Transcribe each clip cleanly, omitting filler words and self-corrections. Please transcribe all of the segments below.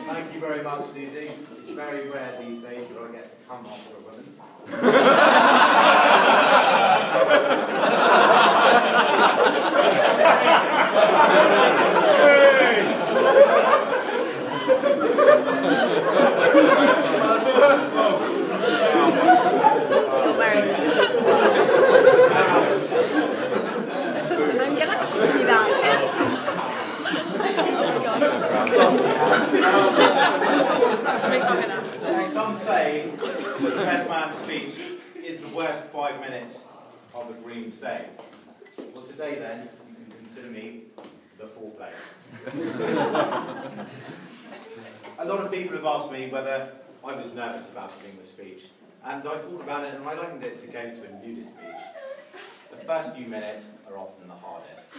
Thank you very much, Susie. It's very rare these days that I get to come after a woman. You're married. I'm gonna have to do that. Some say that the best man's speech is the worst 5 minutes of the groom's day. Well, today then, you can consider me the foreplay. A lot of people have asked me whether I was nervous about giving the speech, and I thought about it and I likened it to going to a nudist beach. The first few minutes are often the hardest.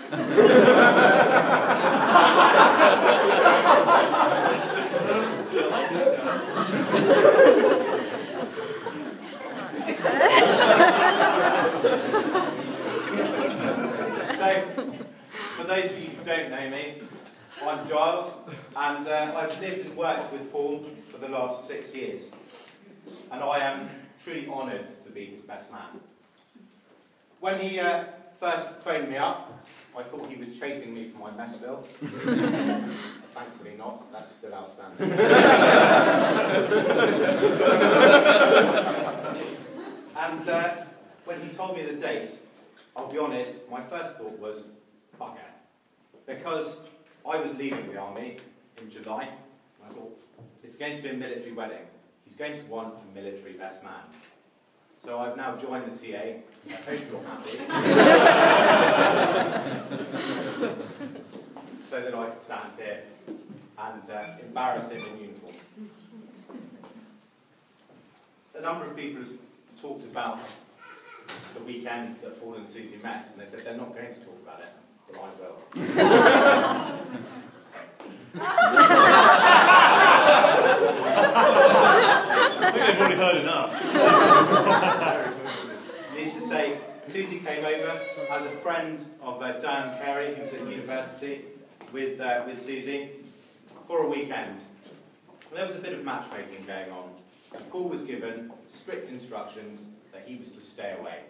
So, for those of you who don't know me, I'm Giles, and I've lived and worked with Paul for the last 6 years. And I am truly honoured to be his best man.'t he first phoned me up, I thought he was chasing me for my mess bill. Thankfully not, that's still outstanding. And when he told me the date, I'll be honest, my first thought was, bugger. Because I was leaving the army in July, and I thought, it's going to be a military wedding. He's going to want a military best man. So I've now joined the TA. I hope you're happy. So that I can stand here and embarrass him in uniform. A number of people have talked about the weekend that Paul and Susie met, and they said they're not going to talk about it, but I will. I think they've already heard enough. Needless to say, Susie came over as a friend of Dan Carey, who was at university with Susie, for a weekend. And there was a bit of matchmaking going on. Paul was given strict instructions that he was to stay away,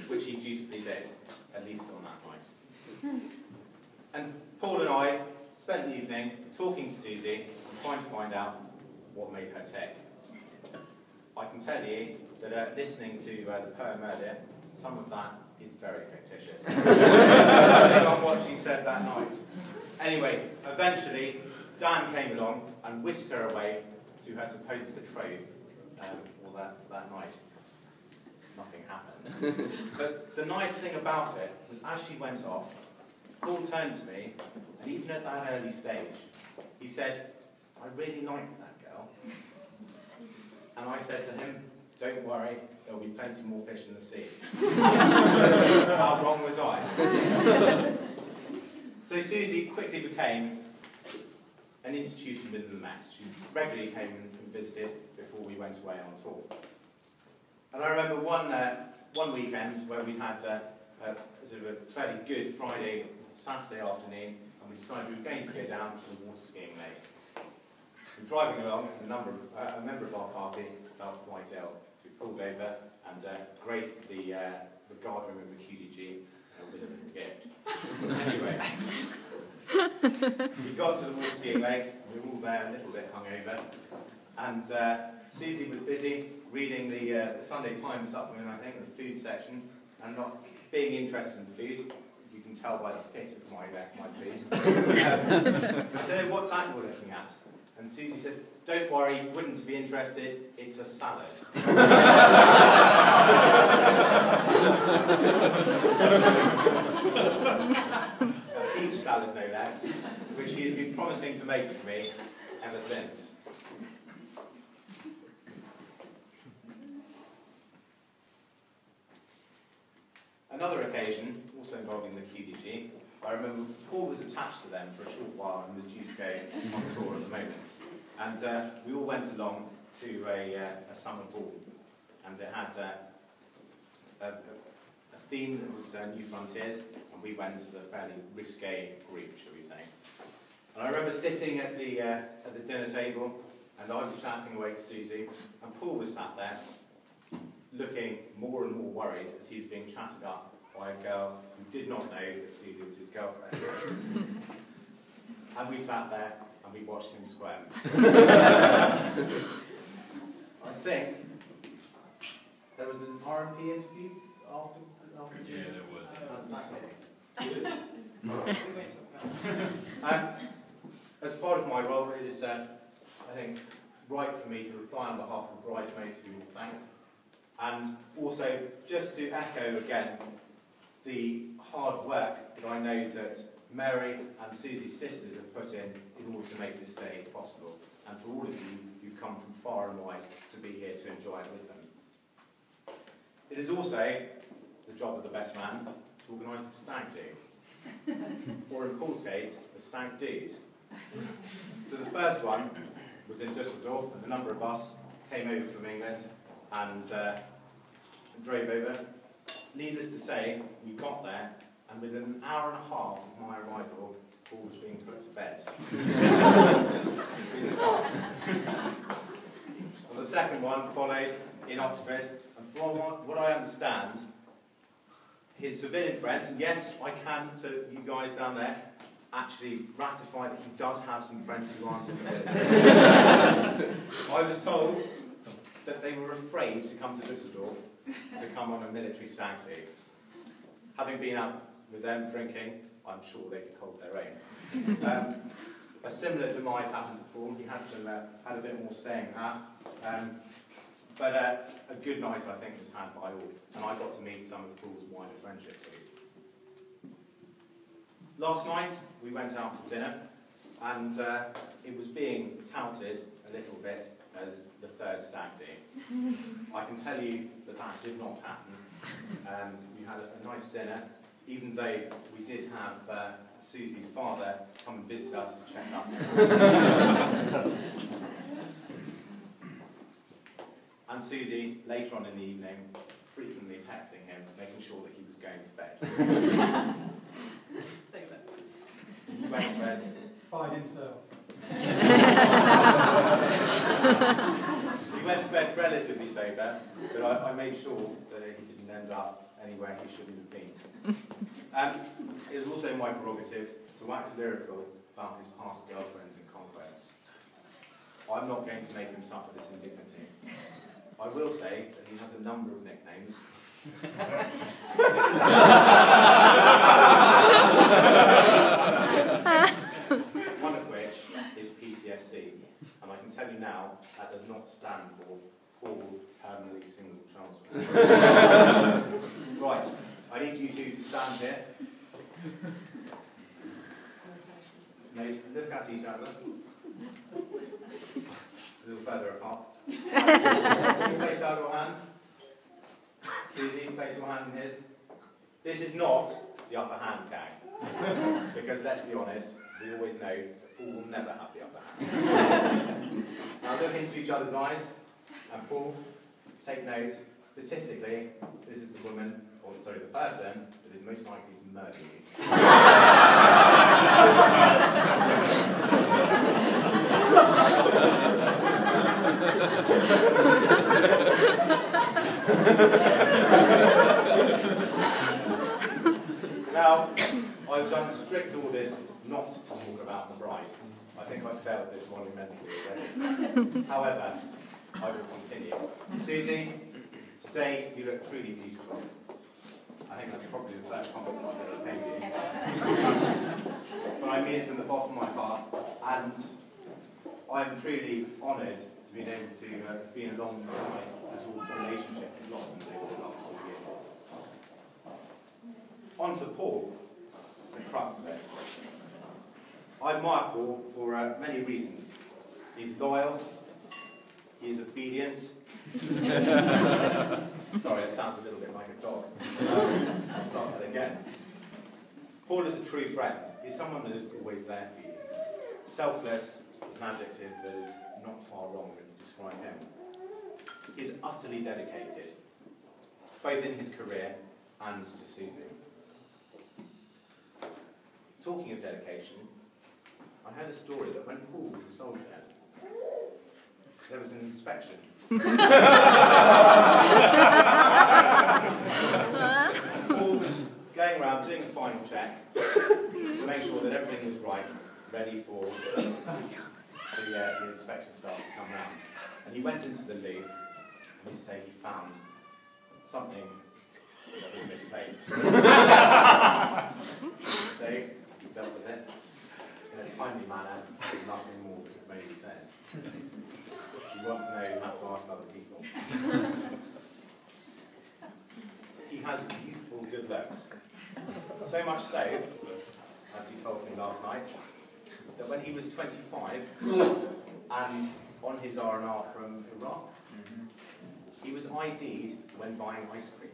which he dutifully did, at least on that night. And Paul and I spent the evening talking to Susie and trying to find out what made her tick. I can tell you that listening to the poem earlier, some of that is very fictitious. On what she said that night. Anyway, eventually, Dan came along and whisked her away to her supposed betrothed for that night. Nothing happened. But the nice thing about it was, as she went off, Paul turned to me, and even at that early stage, he said, I really like that girl. And I said to him, don't worry, there'll be plenty more fish in the sea. How wrong was I? So Susie quickly became an institution within the mess. She regularly came and visited before we went away on tour. And I remember one weekend where we had sort of a fairly good Saturday afternoon, and we decided we were going to go down to the water skiing lake. We were driving along, and a member of our party felt quite ill, so we pulled over and graced the guard room of the QDG with a gift. Anyway, we got to the water skiing lake, we were all there a little bit hungover, and Susie was busy reading the Sunday Times supplement, I think, the food section, and not being interested in food. You can tell by the fit of my food. I said, what's that you're looking at? And Susie said, don't worry, you wouldn't be interested, it's a salad. A peach salad, no less, which she has been promising to make for me ever since. Another occasion, also involving the QDG, I remember Paul was attached to them for a short while and was due to go on tour at the moment. And we all went along to a summer ball, and it had a theme that was New Frontiers, and we went as a fairly risque group, shall we say. And I remember sitting at the dinner table, and I was chatting away to Susie, and Paul was sat there, looking more and more worried as he was being chatted up by a girl who did not know that Susie was his girlfriend. And we sat there, and we watched him squirm. I think there was an RMP interview after Yeah, there was. As part of my role, it is, I think, right for me to reply on behalf of the bridesmaids who thanks, and also just to echo again the hard work that I know that Mary and Susie's sisters have put in order to make this day possible, and for all of you who've come from far and wide to be here to enjoy it with them. It is also the job of the best man to organise the stag do, or in Paul's case, the stag do's. So the first one was in Düsseldorf, and a number of us came over from England and drove over. Needless to say, we got there, and within an hour and a half of my arrival, Paul was being put to bed. And the second one followed in Oxford, and from what I understand, his civilian friends, and yes, I can, to you guys down there, actually ratify that he does have some friends who aren't in the village. I was told that they were afraid to come to Düsseldorf to come on a military stag do. Having been out with them drinking, I'm sure they could hold their own. A similar demise happened to Paul. He had a bit more staying at. But a good night, I think, was had by all, and I got to meet some of Paul's wider friendship too. Last night, we went out for dinner, and it was being touted a little bit as the third stag do. I can tell you that that did not happen. We had a nice dinner, even though we did have Susie's father come and visit us to check up. And Susie, later on in the evening, frequently texting him, making sure that he was going to bed. Save it. He went to bed. By himself. He went to bed relatively sober, but I made sure that he didn't end up anywhere he shouldn't have been. It is also my prerogative to wax lyrical about his past girlfriends and conquests. I'm not going to make him suffer this indignity. I will say that he has a number of nicknames. One of which is PTSD, and I can tell you now that does not stand for Paul Terminally Single Child. Right, I need you two to stand here. Now look at each other. A little further apart. You place out your hand. Susie, place your hand in his. This is not the upper hand gang. Because let's be honest, we always know that Paul will never have the upper hand. Now look into each other's eyes, and Paul, take note, statistically, this is the woman, or sorry, the person that is most likely to murder you. Now, I've done strict orders not to talk about the bride. I think I've failed this monumentally already. However, I will continue. Susie, today you look truly beautiful. I think that's probably the first compliment I've ever paid you. But I mean it from the bottom of my heart, and I'm truly honoured to be able to be alongside as your relationship has blossomed over the last 4 years. On to Paul, the crux of it. I admire Paul for many reasons. He's loyal, he is obedient. Sorry, that sounds a little bit like a dog. I'll start that again. Paul is a true friend. He's someone that is always there for you. Selfless is an adjective that is not far wrong to describe him. He is utterly dedicated, both in his career and to Susie. Talking of dedication, I heard a story that when Paul was a soldier, there was an inspection. Paul was going around doing a final check to make sure that everything was right, ready for the inspection staff to come round. And he went into the loo, and he said he found something that was misplaced. So he dealt with it in a kindly manner, with nothing more could maybe said. If you want to know, you have to ask other people. He has youthful good looks. So much so, as he told me last night, that when he was 25 and on his R&R from Iraq, he was ID'd when buying ice cream.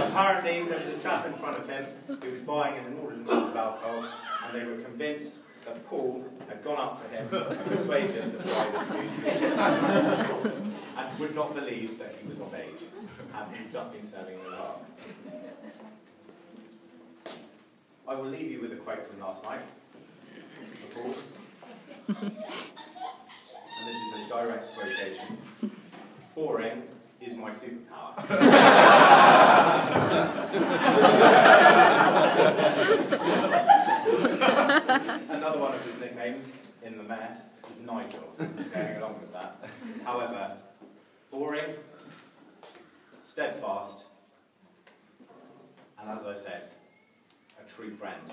Apparently, there was a chap in front of him who was buying an inordinate amount of alcohol, and they were convinced that Paul had gone up to him and persuaded him to buy this food, and would not believe that he was of age, and he'd just been serving in Iraq. I will leave you with a quote from last night. Paul. And this is a direct quotation. Boring is my superpower. Another one of his nicknames in the mess is Nigel, going along with that. However, boring, steadfast, and as I said, a true friend.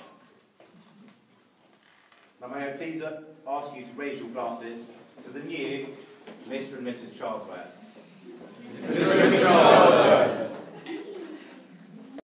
Now may I please ask you to raise your glasses to the new Mr. and Mrs. Charlesworth. Mr. and Mrs. Charlesworth.